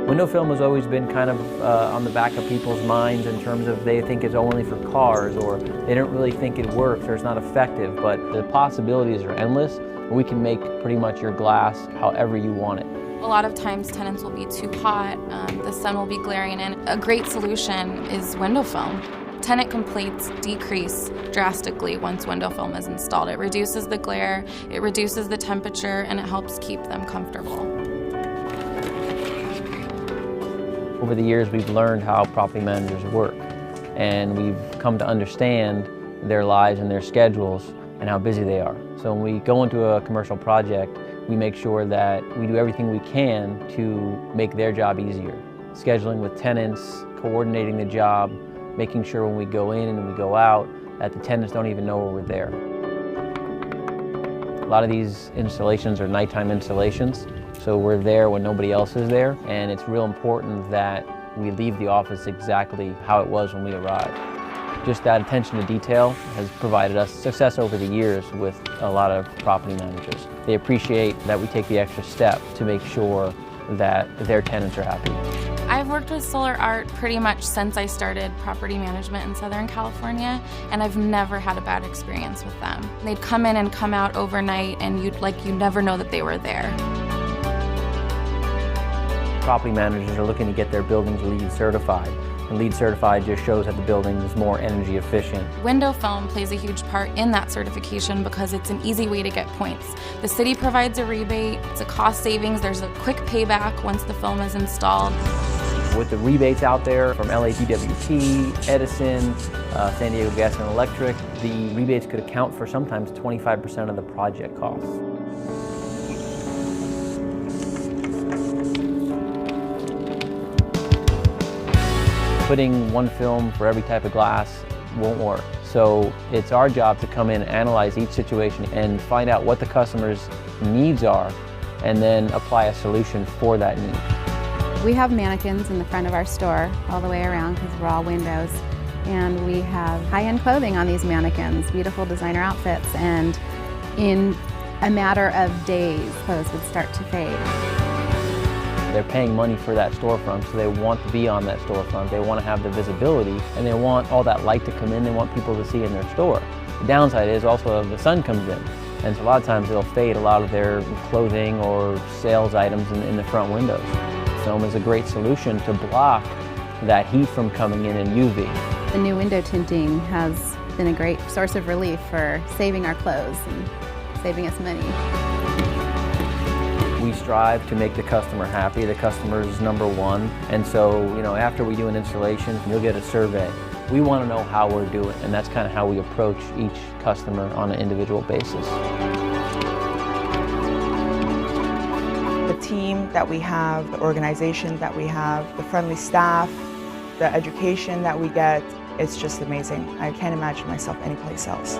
Window film has always been kind of on the back of people's minds in terms of they think it's only for cars, or they don't really think it works or it's not effective, but the possibilities are endless. We can make pretty much your glass however you want it. A lot of times tenants will be too hot, the sun will be glaring in. A great solution is window film. Tenant complaints decrease drastically once window film is installed. It reduces the glare, it reduces the temperature, and it helps keep them comfortable. Over the years, we've learned how property managers work, and we've come to understand their lives and their schedules and how busy they are. So when we go into a commercial project, we make sure that we do everything we can to make their job easier. Scheduling with tenants, coordinating the job, making sure when we go in and we go out that the tenants don't even know we're there. A lot of these installations are nighttime installations, so we're there when nobody else is there, and it's real important that we leave the office exactly how it was when we arrived. Just that attention to detail has provided us success over the years with a lot of property managers. They appreciate that we take the extra step to make sure that their tenants are happy. I've worked with Solar Art pretty much since I started property management in Southern California, and I've never had a bad experience with them. They'd come in and come out overnight, and you'd never know that they were there. Property managers are looking to get their buildings LEED certified. And LEED certified just shows that the building is more energy efficient. Window film plays a huge part in that certification because it's an easy way to get points. The city provides a rebate, it's a cost savings, there's a quick payback once the film is installed. With the rebates out there from LADWP, Edison, San Diego Gas and Electric, the rebates could account for sometimes 25% of the project costs. Putting one film for every type of glass won't work. So it's our job to come in and analyze each situation and find out what the customer's needs are and then apply a solution for that need. We have mannequins in the front of our store all the way around because we're all windows. And we have high-end clothing on these mannequins, beautiful designer outfits, and in a matter of days, clothes would start to fade. They're paying money for that storefront, so they want to be on that storefront. They want to have the visibility, and they want all that light to come in. They want people to see in their store. The downside is also if the sun comes in, and so a lot of times it'll fade a lot of their clothing or sales items in the front windows. Film is a great solution to block that heat from coming in UV. The new window tinting has been a great source of relief for saving our clothes and saving us money. We strive to make the customer happy. The customer is number one. And so, after we do an installation, you'll get a survey. We want to know how we're doing, and that's kind of how we approach each customer on an individual basis. The team that we have, the organization that we have, the friendly staff, the education that we get, it's just amazing. I can't imagine myself anyplace else.